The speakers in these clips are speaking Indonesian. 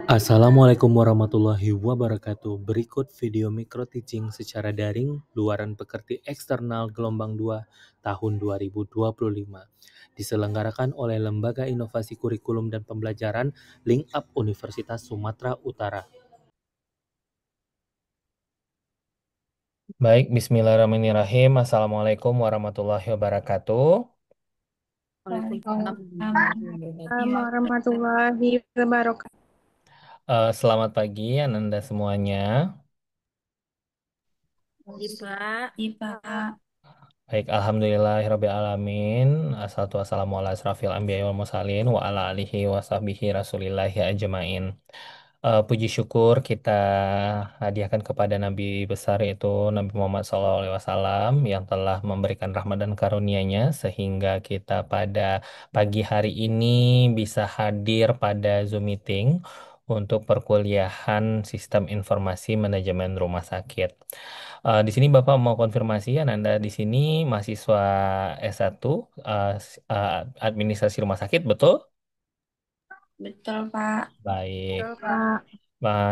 Assalamualaikum warahmatullahi wabarakatuh. Berikut video micro teaching secara daring luaran pekerti eksternal gelombang 2 tahun 2025. Diselenggarakan oleh Lembaga Inovasi Kurikulum dan Pembelajaran Link Up Universitas Sumatera Utara. Baik, bismillahirrahmanirrahim. Assalamualaikum warahmatullahi wabarakatuh. Waalaikumsalam Waalaikumsalam warahmatullahi wabarakatuh. Selamat pagi, Ananda semuanya. Pak. Pak. Baik, alhamdulillahirrabbilalamin. Assalatu wassalamu ala asrafil anbiya wal mursalin wa ala alihi wa sahbihi rasulillahi ajmain. Puji syukur kita hadiahkan kepada Nabi besar yaitu Nabi Muhammad SAW yang telah memberikan rahmat dan karunia-Nya sehingga kita pada pagi hari ini bisa hadir pada Zoom meeting untuk perkuliahan Sistem Informasi Manajemen Rumah Sakit. Di sini Bapak mau konfirmasi ya, Anda di sini mahasiswa S1 administrasi rumah sakit, betul? Betul, Pak. Baik. Betul, Kak.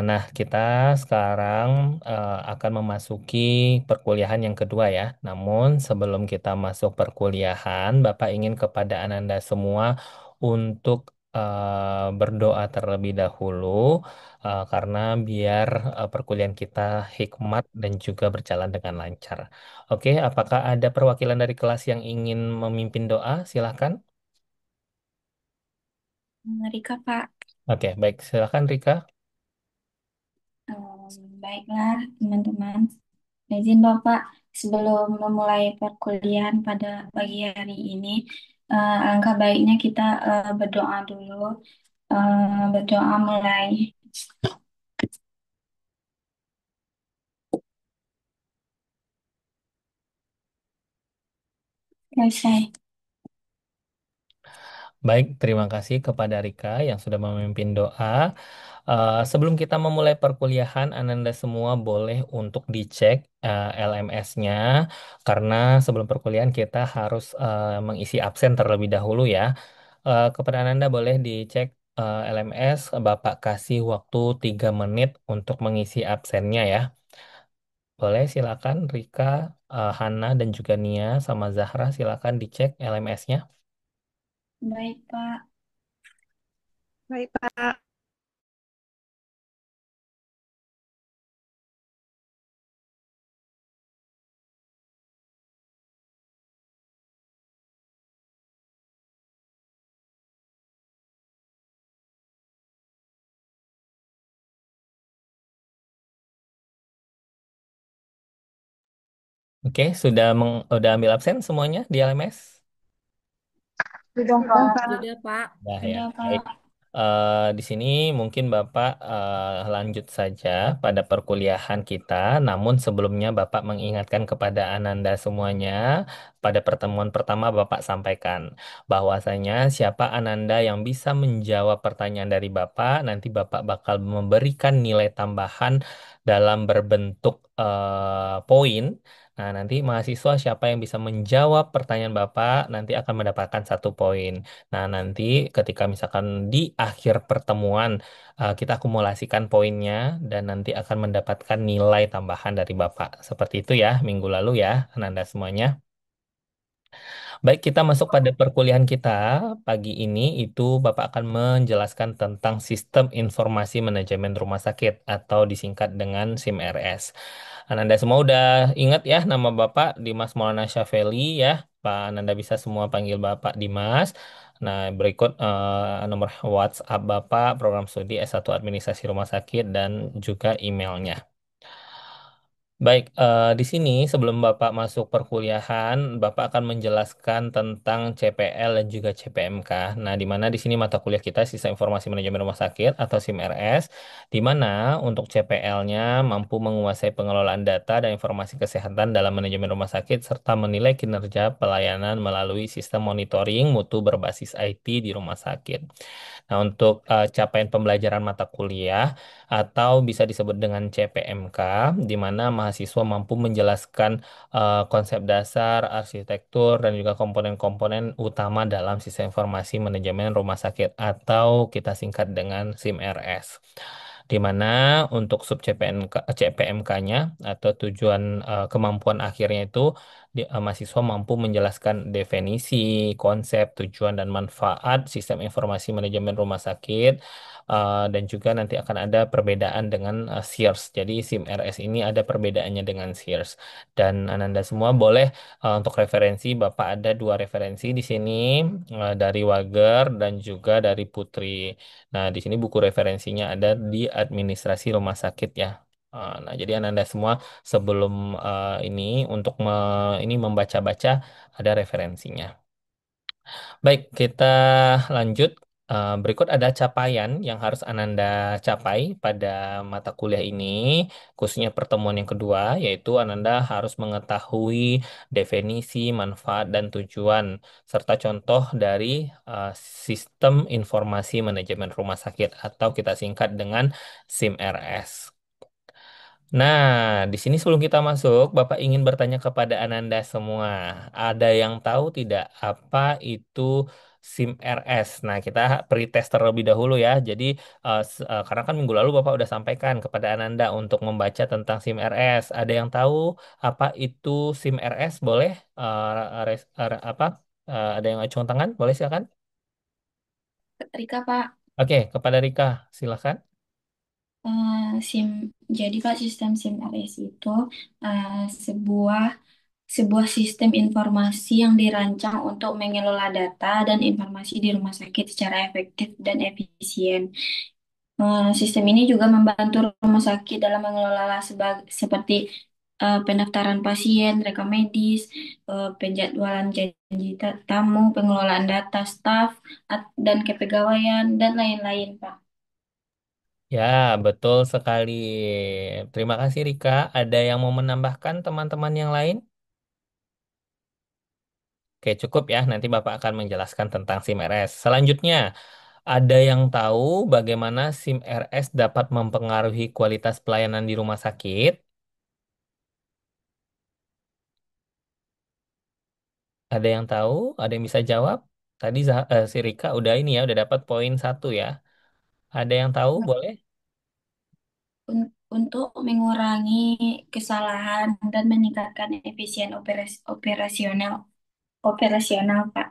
Nah, kita sekarang akan memasuki perkuliahan yang kedua ya. Namun sebelum kita masuk perkuliahan, Bapak ingin kepada Ananda semua untuk berdoa terlebih dahulu karena biar perkuliahan kita hikmat dan juga berjalan dengan lancar. Oke, apakah ada perwakilan dari kelas yang ingin memimpin doa? Silakan. Rika, Pak. Oke, baik. Silakan Rika. Baiklah, teman-teman. Izin Bapak, sebelum memulai perkuliahan pada pagi hari ini, alangkah baiknya kita berdoa dulu. Berdoa mulai. Selesai. Baik, terima kasih kepada Rika yang sudah memimpin doa. Sebelum kita memulai perkuliahan, Ananda semua boleh untuk dicek LMS-nya, karena sebelum perkuliahan kita harus mengisi absen terlebih dahulu ya. Kepada Ananda boleh dicek LMS, Bapak kasih waktu 3 menit untuk mengisi absennya ya. Boleh silakan Rika, Hana, dan juga Nia sama Zahra silakan dicek LMS-nya. Baik, Pak. Baik, Pak. Oke, sudah ambil absen semuanya di LMS? Sudah, Sudah, Pak. Pak. Sudah, Pak. Nah ya, Sudah, baik. Pak. Di sini mungkin Bapak lanjut saja pada perkuliahan kita. Namun sebelumnya Bapak mengingatkan kepada Ananda semuanya, pada pertemuan pertama Bapak sampaikan bahwasanya siapa Ananda yang bisa menjawab pertanyaan dari Bapak, nanti Bapak bakal memberikan nilai tambahan dalam berbentuk poin. Nah, nanti mahasiswa siapa yang bisa menjawab pertanyaan Bapak nanti akan mendapatkan 1 poin. Nah, nanti ketika misalkan di akhir pertemuan kita akumulasikan poinnya dan nanti akan mendapatkan nilai tambahan dari Bapak. Seperti itu ya, minggu lalu ya, Ananda semuanya. Baik, kita masuk pada perkuliahan kita pagi ini. Itu Bapak akan menjelaskan tentang Sistem Informasi Manajemen Rumah Sakit atau disingkat dengan SIMRS. Ananda semua udah ingat ya nama Bapak Dimas Maulana Syafeli ya. Pak Ananda bisa semua panggil Bapak Dimas. Nah, berikut nomor WhatsApp Bapak, program studi S1 Administrasi Rumah Sakit, dan juga emailnya. Baik, di sini sebelum Bapak masuk perkuliahan, Bapak akan menjelaskan tentang CPL dan juga CPMK. Nah, di mana di sini mata kuliah kita Sistem Informasi Manajemen Rumah Sakit atau SIMRS, di mana untuk CPL-nya mampu menguasai pengelolaan data dan informasi kesehatan dalam manajemen rumah sakit serta menilai kinerja pelayanan melalui sistem monitoring mutu berbasis IT di rumah sakit. Nah, untuk capaian pembelajaran mata kuliah atau bisa disebut dengan CPMK, di mana mahasiswa mahasiswa mampu menjelaskan konsep dasar, arsitektur, dan juga komponen-komponen utama dalam sistem informasi manajemen rumah sakit atau kita singkat dengan SIMRS. Di mana untuk sub CPMK-nya atau tujuan kemampuan akhirnya itu mahasiswa mampu menjelaskan definisi, konsep, tujuan, dan manfaat sistem informasi manajemen rumah sakit. Dan juga nanti akan ada perbedaan dengan SIRS. Jadi SIMRS ini ada perbedaannya dengan SIRS. Dan Ananda semua boleh untuk referensi, Bapak ada dua referensi di sini dari Wager dan juga dari Putri. Nah, di sini buku referensinya ada di administrasi rumah sakit ya. Nah, jadi Ananda semua sebelum ini untuk ini membaca-baca ada referensinya. Baik, kita lanjut. Berikut ada capaian yang harus Ananda capai pada mata kuliah ini, khususnya pertemuan yang kedua, yaitu Ananda harus mengetahui definisi, manfaat, dan tujuan, serta contoh dari uh, sistem informasi manajemen rumah sakit atau kita singkat dengan SIMRS. Nah, di sini sebelum kita masuk, Bapak ingin bertanya kepada Ananda semua. Ada yang tahu tidak apa itu SIM RS? Nah, kita pretest terlebih dahulu ya. Jadi, karena kan minggu lalu Bapak udah sampaikan kepada Ananda untuk membaca tentang SIM RS. Ada yang tahu apa itu SIM RS? Boleh? Apa? Ada yang acung tangan? Boleh silakan. Rika, Pak. Oke, kepada Rika, silakan. SIM, jadi Pak, sistem SIM RS itu eh, sebuah sebuah sistem informasi yang dirancang untuk mengelola data dan informasi di rumah sakit secara efektif dan efisien. Sistem ini juga membantu rumah sakit dalam mengelola seperti pendaftaran pasien, rekam medis, penjadwalan janji tamu, pengelolaan data staf, dan kepegawaian, dan lain-lain, Pak. Ya, betul sekali. Terima kasih Rika. Ada yang mau menambahkan teman-teman yang lain? Oke, cukup ya. Nanti Bapak akan menjelaskan tentang SIM RS. Selanjutnya, ada yang tahu bagaimana SIM RS dapat mempengaruhi kualitas pelayanan di rumah sakit? Ada yang tahu? Ada yang bisa jawab? Tadi si Rika udah ini ya, udah dapat poin satu ya. Ada yang tahu? Boleh? Untuk mengurangi kesalahan dan meningkatkan efisien operasional operasional, Pak.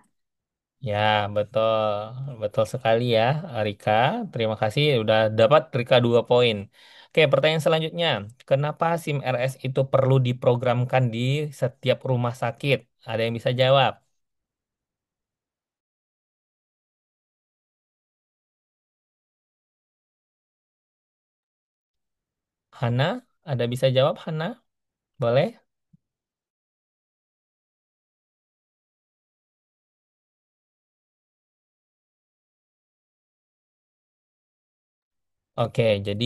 Ya, betul. Betul sekali ya, Rika. Terima kasih udah dapat Rika 2 poin. Oke, pertanyaan selanjutnya. Kenapa SIM RS itu perlu diprogramkan di setiap rumah sakit? Ada yang bisa jawab? Hana, ada bisa jawab, Hana? Boleh? Oke, jadi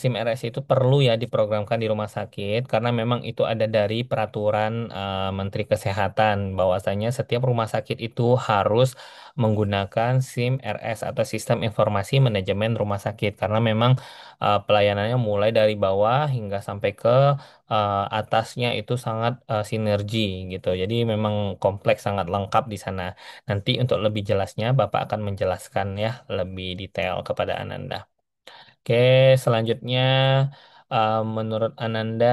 SIM RS itu perlu ya diprogramkan di rumah sakit karena memang itu ada dari peraturan Menteri Kesehatan bahwasanya setiap rumah sakit itu harus menggunakan SIM RS atau Sistem Informasi Manajemen Rumah Sakit karena memang pelayanannya mulai dari bawah hingga sampai ke atasnya itu sangat sinergi gitu. Jadi memang kompleks sangat lengkap di sana. Nanti untuk lebih jelasnya Bapak akan menjelaskan ya lebih detail kepada Ananda. Oke, selanjutnya menurut Ananda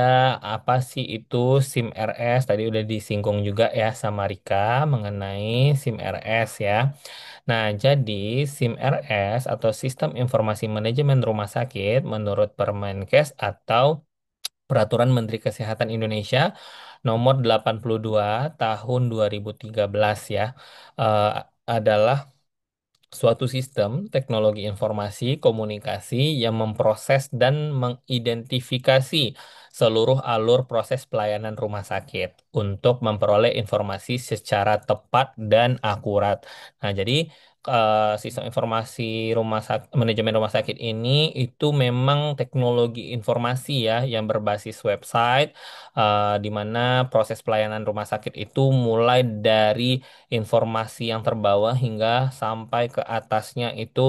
apa sih itu SIM RS? Tadi udah disinggung juga ya sama Rika mengenai SIM RS ya. Nah, jadi SIM RS atau Sistem Informasi Manajemen Rumah Sakit menurut Permenkes atau Peraturan Menteri Kesehatan Indonesia nomor 82 tahun 2013 ya eh, adalah suatu sistem teknologi informasi komunikasi yang memproses dan mengidentifikasi seluruh alur proses pelayanan rumah sakit untuk memperoleh informasi secara tepat dan akurat. Nah, jadi sistem informasi manajemen rumah sakit ini itu memang teknologi informasi ya yang berbasis website di mana proses pelayanan rumah sakit itu mulai dari informasi yang terbawa hingga sampai ke atasnya itu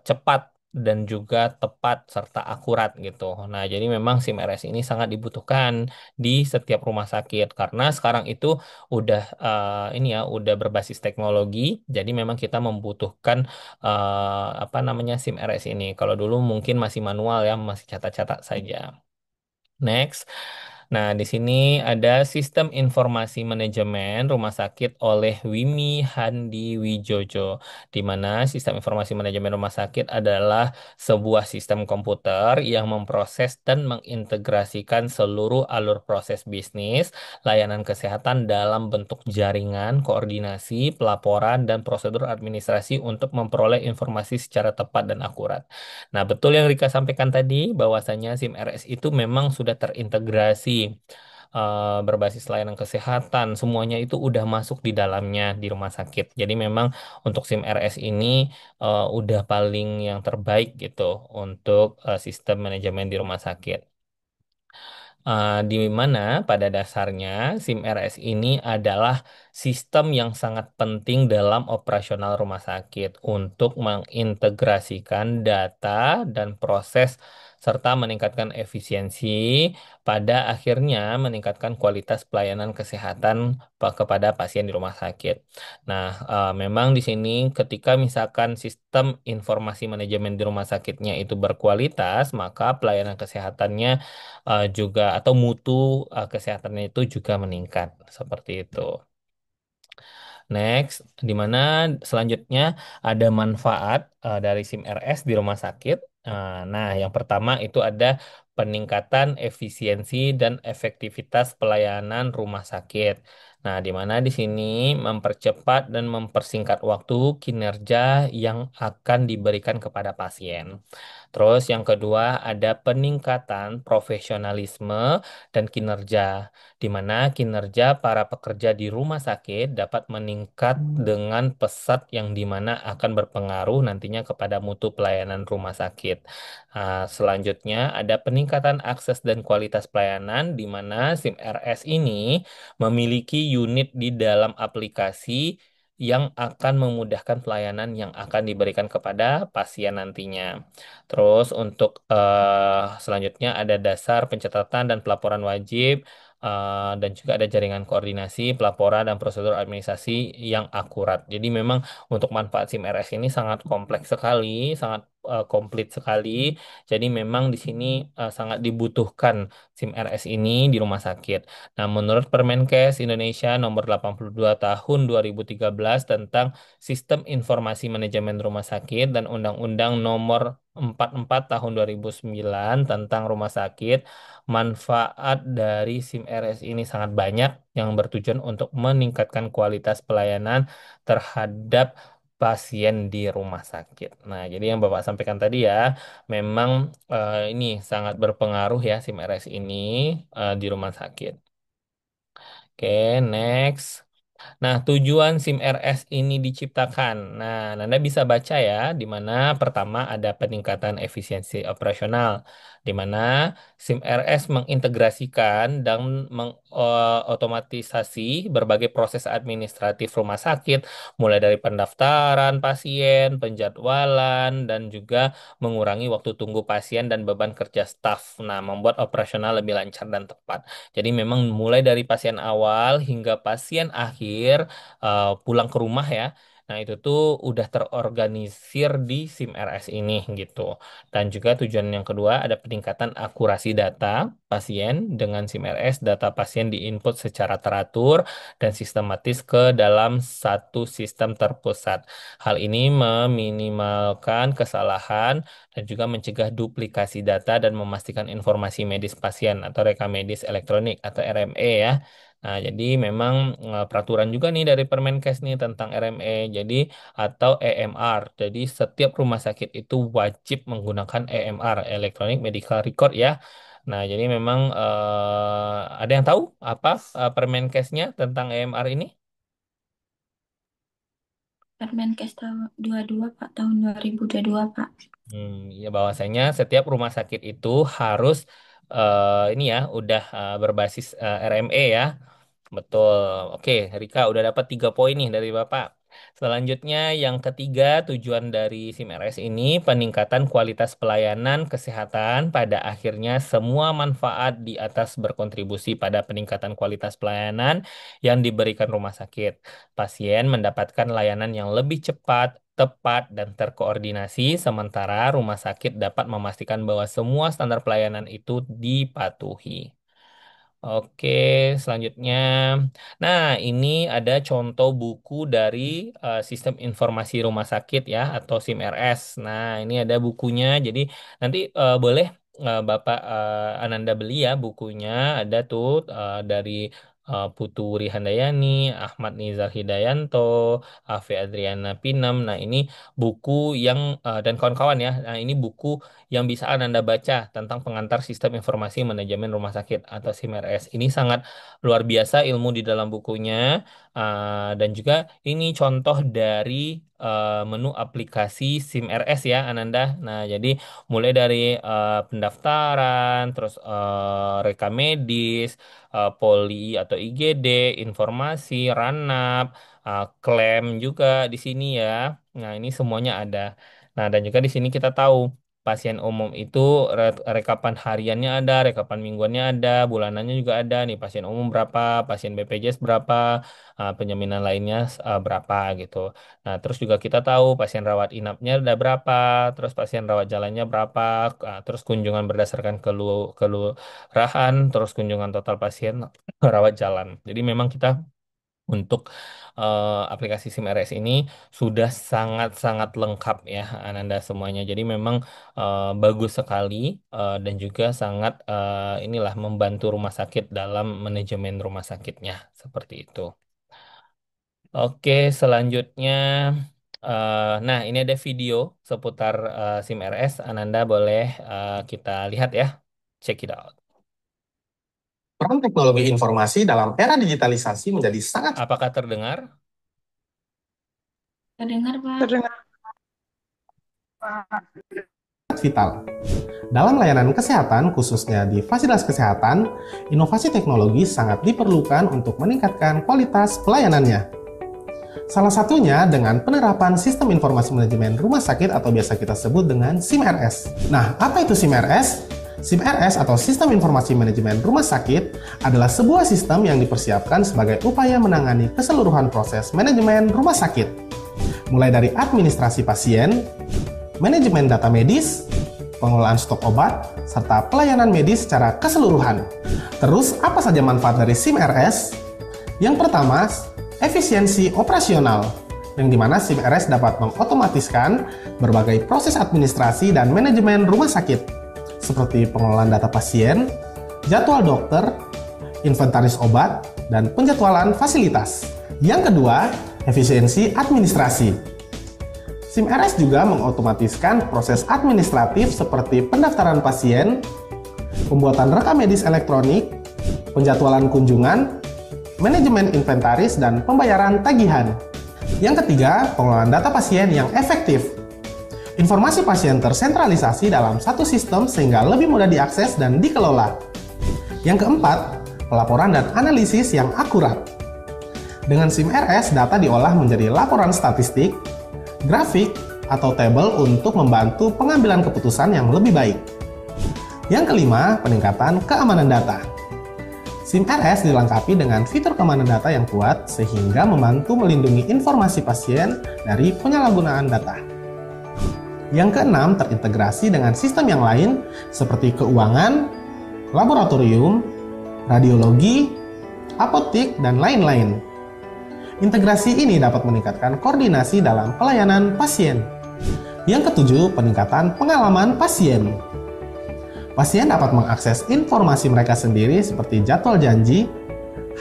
cepat dan juga tepat serta akurat gitu. Nah, jadi memang SIM RS ini sangat dibutuhkan di setiap rumah sakit karena sekarang itu udah ini ya udah berbasis teknologi. Jadi memang kita membutuhkan apa namanya SIM RS ini. Kalau dulu mungkin masih manual ya, masih catat-catat saja. Next. Nah, di sini ada sistem informasi manajemen rumah sakit oleh Wimi Handi Wijojo, di mana sistem informasi manajemen rumah sakit adalah sebuah sistem komputer yang memproses dan mengintegrasikan seluruh alur proses bisnis, layanan kesehatan dalam bentuk jaringan, koordinasi, pelaporan, dan prosedur administrasi untuk memperoleh informasi secara tepat dan akurat. Nah, betul yang Rika sampaikan tadi, bahwasanya SIM RS itu memang sudah terintegrasi berbasis layanan kesehatan, semuanya itu udah masuk di dalamnya di rumah sakit. Jadi memang untuk SIM RS ini udah paling yang terbaik gitu untuk sistem manajemen di rumah sakit. Di mana pada dasarnya SIM RS ini adalah sistem yang sangat penting dalam operasional rumah sakit untuk mengintegrasikan data dan proses serta meningkatkan efisiensi, pada akhirnya meningkatkan kualitas pelayanan kesehatan kepada pasien di rumah sakit. Nah, memang di sini ketika misalkan sistem informasi manajemen di rumah sakitnya itu berkualitas, maka pelayanan kesehatannya juga atau mutu kesehatannya itu juga meningkat seperti itu. Next, di mana selanjutnya ada manfaat dari SIM RS di rumah sakit. Nah, yang pertama itu ada peningkatan efisiensi dan efektivitas pelayanan rumah sakit. Nah, di mana di sini mempercepat dan mempersingkat waktu kinerja yang akan diberikan kepada pasien. Terus yang kedua ada peningkatan profesionalisme dan kinerja, di mana kinerja para pekerja di rumah sakit dapat meningkat dengan pesat yang di mana akan berpengaruh nantinya kepada mutu pelayanan rumah sakit. Selanjutnya ada peningkatan akses dan kualitas pelayanan, di mana SIM RS ini memiliki unit di dalam aplikasi yang akan memudahkan pelayanan yang akan diberikan kepada pasien nantinya. Terus untuk selanjutnya ada dasar pencatatan dan pelaporan wajib, dan juga ada jaringan koordinasi, pelaporan dan prosedur administrasi yang akurat. Jadi memang untuk manfaat SIM RS ini sangat kompleks sekali, sangat komplit sekali. Jadi memang di sini sangat dibutuhkan SIM RS ini di rumah sakit. Nah, menurut Permenkes Indonesia nomor 82 tahun 2013 tentang Sistem Informasi Manajemen Rumah Sakit dan Undang-Undang nomor 44 tahun 2009 tentang rumah sakit, manfaat dari SIM RS ini sangat banyak yang bertujuan untuk meningkatkan kualitas pelayanan terhadap pasien di rumah sakit. Nah, jadi yang Bapak sampaikan tadi ya, memang ini sangat berpengaruh ya SIM RS ini di rumah sakit. Oke, next. Nah, tujuan SIM RS ini diciptakan. Nah, Anda bisa baca ya, di mana pertama ada peningkatan efisiensi operasional, di mana SIM RS mengintegrasikan dan mengotomatisasi berbagai proses administratif rumah sakit, mulai dari pendaftaran pasien, penjadwalan, dan juga mengurangi waktu tunggu pasien dan beban kerja staf. Nah, membuat operasional lebih lancar dan tepat. Jadi memang mulai dari pasien awal hingga pasien akhir pulang ke rumah ya. Nah, itu tuh udah terorganisir di SIM RS ini gitu. Dan juga tujuan yang kedua ada peningkatan akurasi data pasien. Dengan SIM RS, data pasien diinput secara teratur dan sistematis ke dalam satu sistem terpusat. Hal ini meminimalkan kesalahan dan juga mencegah duplikasi data dan memastikan informasi medis pasien atau rekam medis elektronik atau RME ya. Nah, jadi memang peraturan juga nih dari Permenkes nih tentang RME, jadi atau EMR. Jadi setiap rumah sakit itu wajib menggunakan EMR, Electronic Medical Record ya. Nah, jadi memang ada yang tahu apa Permenkesnya tentang EMR ini? Permenkes tahun 22 Pak, tahun 2022 Pak. Ya bahwasanya setiap rumah sakit itu harus ini ya udah berbasis RME ya. Betul. Oke, Rika udah dapat 3 poin nih dari Bapak. Selanjutnya, yang ketiga, tujuan dari SIM-RS ini peningkatan kualitas pelayanan kesehatan. Pada akhirnya, semua manfaat di atas berkontribusi pada peningkatan kualitas pelayanan yang diberikan rumah sakit. Pasien mendapatkan layanan yang lebih cepat, tepat, dan terkoordinasi, sementara rumah sakit dapat memastikan bahwa semua standar pelayanan itu dipatuhi. Oke, selanjutnya. Nah, ini ada contoh buku dari Sistem Informasi Rumah Sakit ya, atau SIM-RS. Nah, ini ada bukunya. Jadi nanti boleh Bapak Ananda beli ya bukunya. Ada tuh dari Putu Wuri Handayani, Ahmad Nizar Hidayanto, Afi Adriana Pinem. Nah, ini buku yang dan kawan-kawan ya. Nah, ini buku yang bisa Anda baca tentang pengantar sistem informasi manajemen rumah sakit atau SIM-RS. Ini sangat luar biasa ilmu di dalam bukunya. Dan juga ini contoh dari menu aplikasi SIM-RS ya Ananda. Nah, jadi mulai dari pendaftaran, terus rekam medis, poli atau IGD, informasi, ranap, klaim juga di sini ya. Nah, ini semuanya ada. Nah, dan juga di sini kita tahu pasien umum itu rekapan hariannya ada, rekapan mingguannya ada, bulanannya juga ada nih pasien umum berapa, pasien BPJS berapa, penjaminan lainnya berapa gitu. Nah, terus juga kita tahu pasien rawat inapnya ada berapa, terus pasien rawat jalannya berapa, terus kunjungan berdasarkan kelurahan, terus kunjungan total pasien rawat jalan. Jadi memang kita untuk aplikasi SIM-RS ini sudah sangat-sangat lengkap ya Ananda semuanya. Jadi memang bagus sekali dan juga sangat inilah membantu rumah sakit dalam manajemen rumah sakitnya seperti itu. Oke, selanjutnya nah ini ada video seputar SIM-RS. Ananda boleh kita lihat ya. Check it out. Peran teknologi informasi dalam era digitalisasi menjadi sangat Apakah terdengar? Terdengar, Pak? Terdengar. vital. Dalam layanan kesehatan, khususnya di fasilitas kesehatan, inovasi teknologi sangat diperlukan untuk meningkatkan kualitas pelayanannya. Salah satunya dengan penerapan sistem informasi manajemen rumah sakit atau biasa kita sebut dengan SIM-RS. Nah, apa itu SIM-RS? SIM-RS atau Sistem Informasi Manajemen Rumah Sakit adalah sebuah sistem yang dipersiapkan sebagai upaya menangani keseluruhan proses manajemen rumah sakit. Mulai dari administrasi pasien, manajemen data medis, pengelolaan stok obat, serta pelayanan medis secara keseluruhan. Terus, apa saja manfaat dari SIM-RS? Yang pertama, efisiensi operasional, yang dimana SIM-RS dapat mengotomatiskan berbagai proses administrasi dan manajemen rumah sakit, seperti pengelolaan data pasien, jadwal dokter, inventaris obat, dan penjadwalan fasilitas. Yang kedua, efisiensi administrasi. SIM-RS juga mengotomatiskan proses administratif seperti pendaftaran pasien, pembuatan rekam medis elektronik, penjadwalan kunjungan, manajemen inventaris, dan pembayaran tagihan. Yang ketiga, pengelolaan data pasien yang efektif. Informasi pasien tersentralisasi dalam satu sistem sehingga lebih mudah diakses dan dikelola. Yang keempat, pelaporan dan analisis yang akurat. Dengan SIM-RS, data diolah menjadi laporan statistik, grafik, atau tabel untuk membantu pengambilan keputusan yang lebih baik. Yang kelima, peningkatan keamanan data. SIM-RS dilengkapi dengan fitur keamanan data yang kuat sehingga membantu melindungi informasi pasien dari penyalahgunaan data. Yang keenam, terintegrasi dengan sistem yang lain seperti keuangan, laboratorium, radiologi, apotik, dan lain-lain. Integrasi ini dapat meningkatkan koordinasi dalam pelayanan pasien. Yang ketujuh, peningkatan pengalaman pasien. Pasien dapat mengakses informasi mereka sendiri seperti jadwal janji,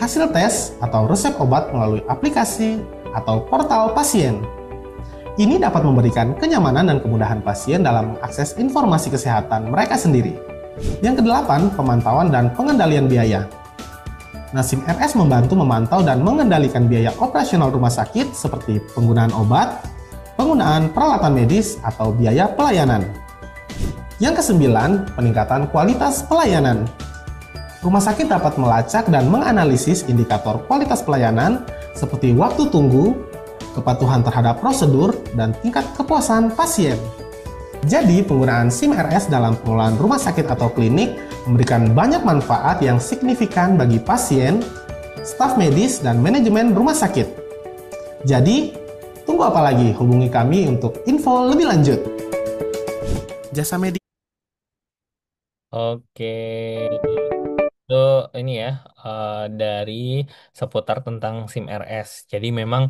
hasil tes, atau resep obat melalui aplikasi atau portal pasien. Ini dapat memberikan kenyamanan dan kemudahan pasien dalam mengakses informasi kesehatan mereka sendiri. Yang kedelapan, pemantauan dan pengendalian biaya. Nah, SIM-RS membantu memantau dan mengendalikan biaya operasional rumah sakit seperti penggunaan obat, penggunaan peralatan medis, atau biaya pelayanan. Yang kesembilan, peningkatan kualitas pelayanan. Rumah sakit dapat melacak dan menganalisis indikator kualitas pelayanan seperti waktu tunggu, kepatuhan terhadap prosedur, dan tingkat kepuasan pasien. Jadi, penggunaan SIM RS dalam pengelolaan rumah sakit atau klinik memberikan banyak manfaat yang signifikan bagi pasien, staf medis, dan manajemen rumah sakit. Jadi, tunggu apa lagi? Hubungi kami untuk info lebih lanjut. Jasa medis. Oke. Itu ini ya dari seputar tentang SIM RS. Jadi memang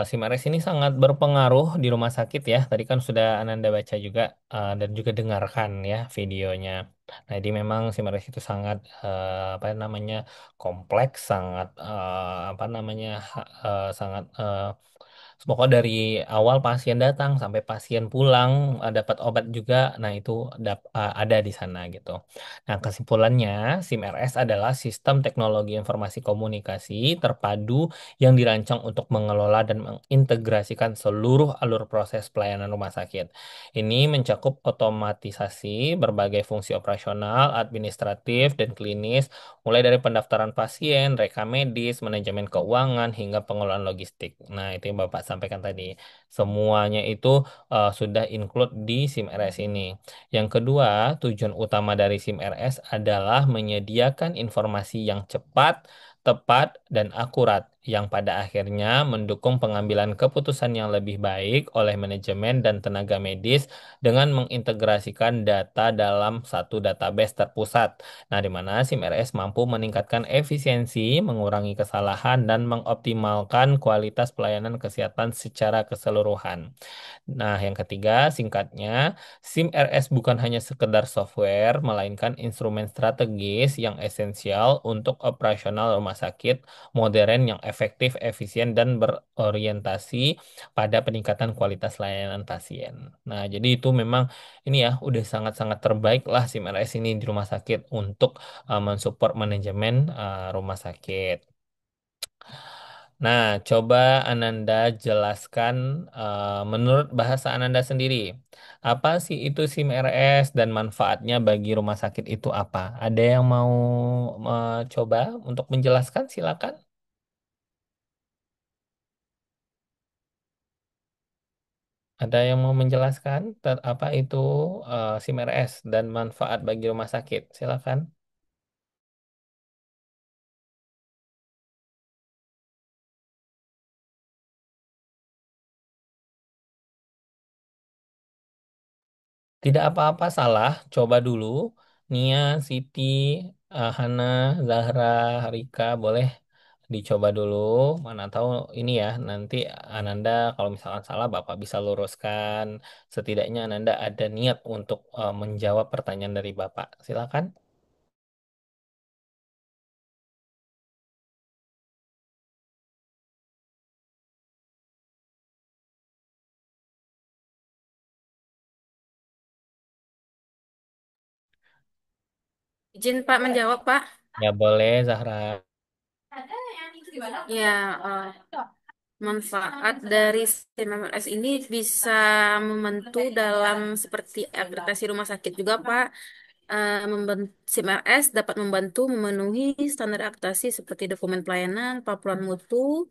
SIM RS ini sangat berpengaruh di rumah sakit ya. Tadi kan sudah Ananda baca juga dan juga dengarkan ya videonya. Nah, jadi memang SIM RS itu sangat apa namanya kompleks, sangat apa namanya sangat pokoknya dari awal pasien datang sampai pasien pulang dapat obat juga. Nah, itu ada di sana gitu. Nah, kesimpulannya, SIM RS adalah sistem teknologi informasi komunikasi terpadu yang dirancang untuk mengelola dan mengintegrasikan seluruh alur proses pelayanan rumah sakit. Ini mencakup otomatisasi berbagai fungsi operasional, administratif, dan klinis, mulai dari pendaftaran pasien, rekam medis, manajemen keuangan, hingga pengelolaan logistik. Nah, itu yang Bapak sampaikan tadi. Semuanya itu sudah include di SIM RS ini. Yang kedua, tujuan utama dari SIM RS adalah menyediakan informasi yang cepat, tepat, dan akurat yang pada akhirnya mendukung pengambilan keputusan yang lebih baik oleh manajemen dan tenaga medis dengan mengintegrasikan data dalam satu database terpusat. Nah, di mana SIM RS mampu meningkatkan efisiensi, mengurangi kesalahan, dan mengoptimalkan kualitas pelayanan kesehatan secara keseluruhan. Nah, yang ketiga, singkatnya, SIM RS bukan hanya sekedar software, melainkan instrumen strategis yang esensial untuk operasional rumah sakit modern yang efektif, efisien, dan berorientasi pada peningkatan kualitas layanan pasien. Nah, jadi itu memang ini ya udah sangat-sangat terbaik lah SIM RS ini di rumah sakit untuk mensupport manajemen rumah sakit. Nah, coba Ananda jelaskan menurut bahasa Ananda sendiri, apa sih itu SIM RS dan manfaatnya bagi rumah sakit itu apa? Ada yang mau coba untuk menjelaskan? Silakan. Ada yang mau menjelaskan apa itu SIM RS dan manfaat bagi rumah sakit? Silakan. Tidak apa-apa salah, coba dulu. Nia, Siti, Hana, Zahra, Rika, boleh dicoba dulu. Mana tahu ini ya, nanti Ananda kalau misalkan salah, Bapak bisa luruskan. Setidaknya Ananda ada niat untuk menjawab pertanyaan dari Bapak. Silakan. Izin Pak menjawab Pak. Ya boleh, Zahra. Ya, manfaat dari SIM-MRS ini bisa membantu dalam seperti akreditasi rumah sakit juga Pak. SIM-RS dapat membantu memenuhi standar akreditasi seperti dokumen pelayanan, paparan mutu,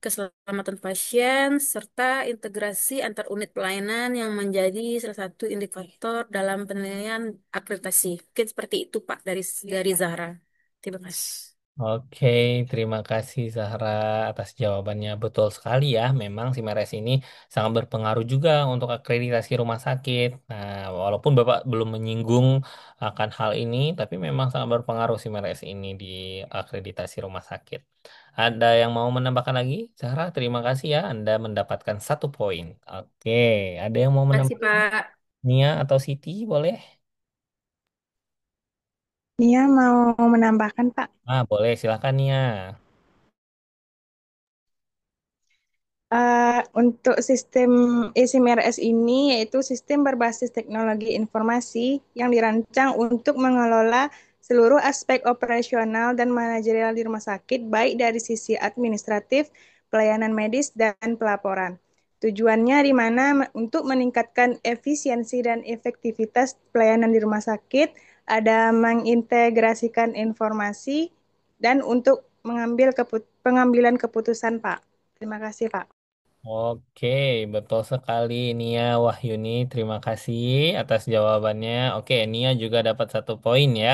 keselamatan pasien, serta integrasi antar unit pelayanan yang menjadi salah satu indikator dalam penilaian akreditasi. Mungkin seperti itu Pak dari Zahra. Terima kasih. Oke, terima kasih Zahra atas jawabannya. Betul sekali ya, memang si Meres ini sangat berpengaruh juga untuk akreditasi rumah sakit. Nah, walaupun Bapak belum menyinggung akan hal ini, tapi memang sangat berpengaruh si Meres ini di akreditasi rumah sakit. Ada yang mau menambahkan lagi? Zahra, terima kasih ya, Anda mendapatkan 1 poin. Oke, ada yang mau Terima kasih menambahkan? Pak. Nia atau Siti, boleh? Nia mau menambahkan, Pak. Boleh, silakan Nia. Untuk sistem eSIM-RS ini yaitu sistem berbasis teknologi informasi yang dirancang untuk mengelola seluruh aspek operasional dan manajerial di rumah sakit, baik dari sisi administratif, pelayanan medis, dan pelaporan. Tujuannya di mana untuk meningkatkan efisiensi dan efektivitas pelayanan di rumah sakit, ada mengintegrasikan informasi, dan untuk pengambilan keputusan, Pak. Terima kasih, Pak. Oke, betul sekali Nia Wahyuni. Terima kasih atas jawabannya. Oke, Nia juga dapat 1 poin ya.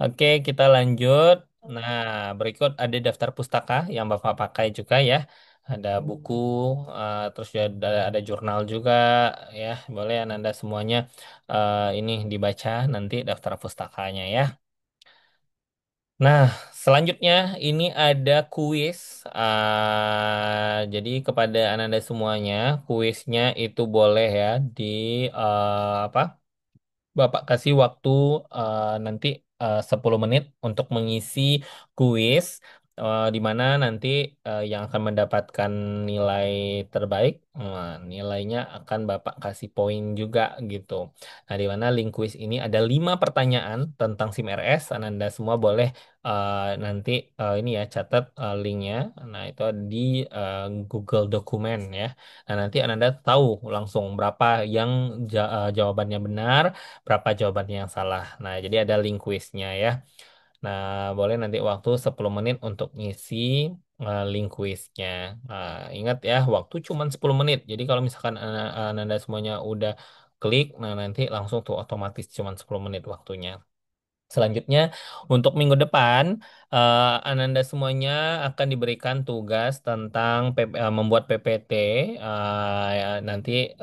Oke, kita lanjut. Nah, berikut ada daftar pustaka yang Bapak pakai juga ya. Ada buku, terus ada jurnal juga ya. Boleh Anda semuanya ini dibaca nanti daftar pustakanya ya. Nah, selanjutnya ini ada kuis. Jadi kepada Ananda semuanya, kuisnya itu boleh ya di apa? Bapak kasih waktu nanti 10 menit untuk mengisi kuis di mana nanti yang akan mendapatkan nilai terbaik, nilainya akan Bapak kasih poin juga gitu. Nah, di mana link kuis ini ada 5 pertanyaan tentang SIM RS. Anda semua boleh nanti ini ya catat linknya. Nah, itu di Google Dokumen ya. Nah, nanti Anda tahu langsung berapa yang jawabannya benar, berapa jawabannya yang salah. Nah, jadi ada link kuisnya ya. Nah, boleh nanti waktu 10 menit untuk ngisi link kuisnya. Nah, ingat ya, waktu cuma 10 menit. Jadi kalau misalkan Anda semuanya udah klik, nah nanti langsung tuh otomatis cuma 10 menit waktunya. Selanjutnya, untuk minggu depan, Ananda semuanya akan diberikan tugas tentang membuat PPT. Ya, nanti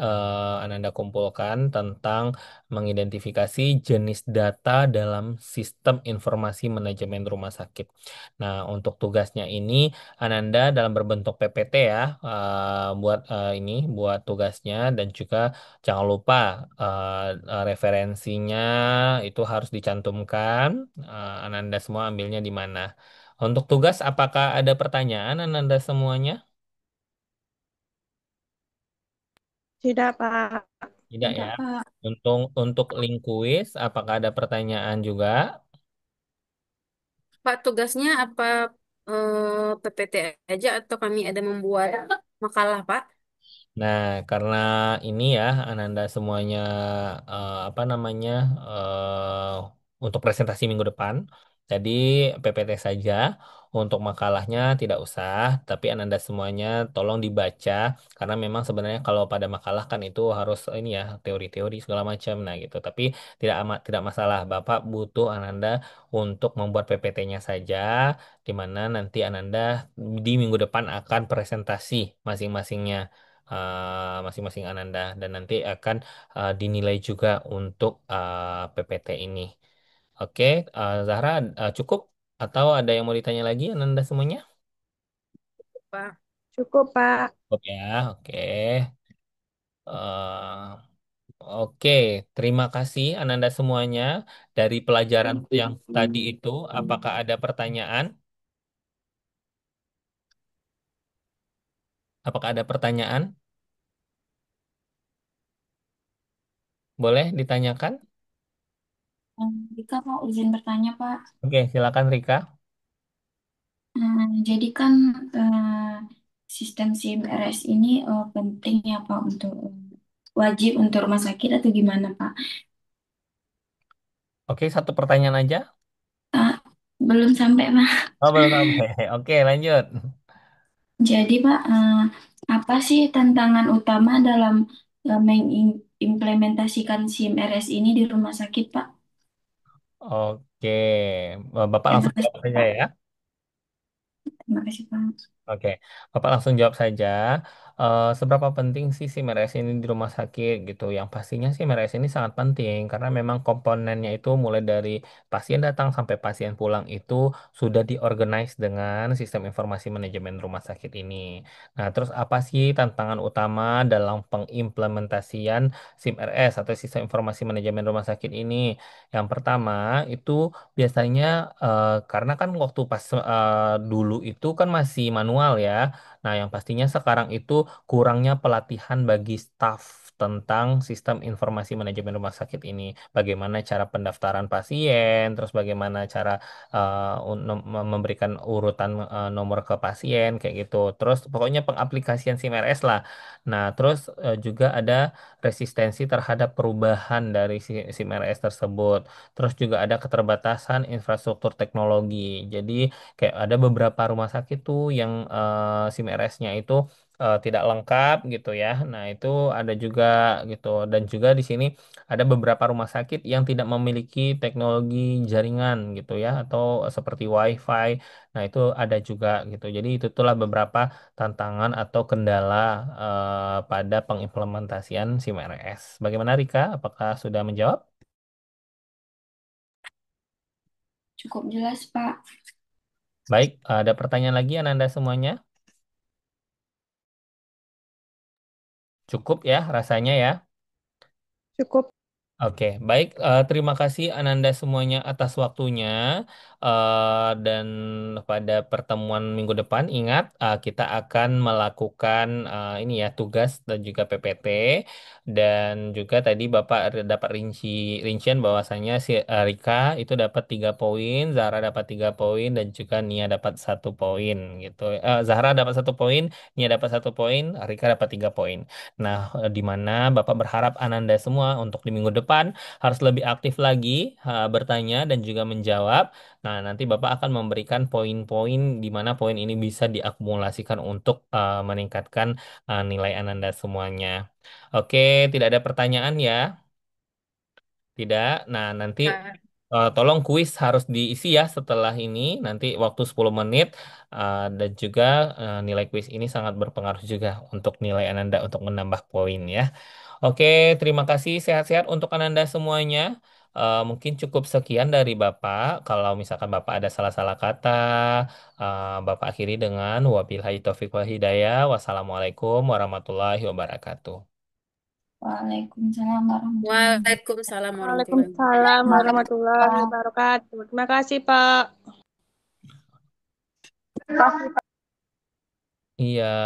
Ananda kumpulkan tentang mengidentifikasi jenis data dalam sistem informasi manajemen rumah sakit. Nah, untuk tugasnya ini, Ananda dalam berbentuk PPT ya, buat tugasnya dan juga jangan lupa referensinya itu harus dicantumkan. Ananda semua ambilnya di mana? Untuk tugas, apakah ada pertanyaan Ananda semuanya? Tidak, Pak. Tidak ya. Tidak, Pak. Untuk link kuis, apakah ada pertanyaan juga? Pak, tugasnya apa PPT aja atau kami ada membuat makalah, Pak? Nah, karena ini ya, Ananda semuanya apa namanya untuk presentasi minggu depan. Jadi PPT saja, untuk makalahnya tidak usah, tapi Ananda semuanya tolong dibaca karena memang sebenarnya kalau pada makalah kan itu harus ini ya teori-teori segala macam. Nah gitu. Tapi tidak masalah. Bapak butuh Ananda untuk membuat PPT-nya saja, di mana nanti Ananda di minggu depan akan presentasi masing-masingnya masing-masing Ananda dan nanti akan dinilai juga untuk PPT ini. Oke, Zahra cukup atau ada yang mau ditanya lagi Ananda semuanya? Pak. Cukup, Pak. Cukup ya, oke. Eh, oke, terima kasih Ananda semuanya dari pelajaran yang tadi itu. Apakah ada pertanyaan? Apakah ada pertanyaan? Boleh ditanyakan? Rika, Pak, izin bertanya, Pak. Oke, silakan Rika. Jadi kan sistem SIM RS ini penting ya, Pak, untuk wajib untuk rumah sakit atau gimana, Pak? Oke, satu pertanyaan aja. Ah, belum sampai, Pak. Oh, belum sampai. Oke, lanjut. Jadi, Pak, apa sih tantangan utama dalam mengimplementasikan SIM RS ini di rumah sakit, Pak? Oke, Bapak Terima langsung kasih, jawab saja Pak. ya. Terima kasih, Pak. Oke, Bapak langsung jawab saja. Seberapa penting sih si MRS ini di rumah sakit gitu? Yang pastinya sih MRS ini sangat penting karena memang komponennya itu mulai dari pasien datang sampai pasien pulang itu sudah diorganize dengan sistem informasi manajemen rumah sakit ini. Nah, terus apa sih tantangan utama dalam pengimplementasian SIM RS atau sistem informasi manajemen rumah sakit ini? Yang pertama itu biasanya karena kan waktu pas dulu itu kan masih manual ya. Nah, yang pastinya sekarang itu kurangnya pelatihan bagi staf tentang sistem informasi manajemen rumah sakit ini. Bagaimana cara pendaftaran pasien, terus bagaimana cara memberikan urutan nomor ke pasien kayak gitu. Terus pokoknya pengaplikasian SIM-RS lah. Nah, terus juga ada resistensi terhadap perubahan dari SIM-RS tersebut. Terus juga ada keterbatasan infrastruktur teknologi. Jadi kayak ada beberapa rumah sakit tuh yang SIM RS-nya itu tidak lengkap gitu ya. Nah, itu ada juga gitu. Dan juga di sini ada beberapa rumah sakit yang tidak memiliki teknologi jaringan gitu ya, atau seperti WiFi. Nah, itu ada juga gitu. Jadi itu itulah beberapa tantangan atau kendala pada pengimplementasian SIM-RS. Bagaimana Rika? Apakah sudah menjawab? Cukup jelas, Pak. Baik, ada pertanyaan lagi Ananda semuanya? Cukup ya rasanya ya. Cukup. Oke, baik. Terima kasih Ananda semuanya atas waktunya. Dan pada pertemuan minggu depan, ingat kita akan melakukan ini ya tugas dan juga PPT. Dan juga tadi Bapak dapat rincian bahwasanya si Rika itu dapat 3 poin, Zahra dapat 3 poin, dan juga Nia dapat 1 poin gitu. Zahra dapat 1 poin, Nia dapat 1 poin, Rika dapat 3 poin. Nah, di mana Bapak berharap Ananda semua untuk di minggu depan harus lebih aktif lagi bertanya dan juga menjawab. Nah, nanti Bapak akan memberikan poin-poin di mana poin ini bisa diakumulasikan untuk meningkatkan nilai Ananda semuanya. Oke, tidak ada pertanyaan ya? Tidak. Nah, nanti tolong kuis harus diisi ya setelah ini. Nanti waktu 10 menit. Dan juga nilai kuis ini sangat berpengaruh juga untuk nilai Ananda untuk menambah poin ya. Oke, terima kasih. Sehat-sehat untuk Ananda semuanya. Mungkin cukup sekian dari Bapak. Kalau misalkan Bapak ada salah-salah kata, Bapak akhiri dengan wabillahi taufiq wal hidayah. Wassalamualaikum warahmatullahi wabarakatuh. Waalaikumsalam warahmatullahi wabarakatuh. Waalaikumsalam warahmatullahi Waalaikumsalam wabarakatuh. warahmatullahi wabarakatuh. Terima kasih, Pak. Iya.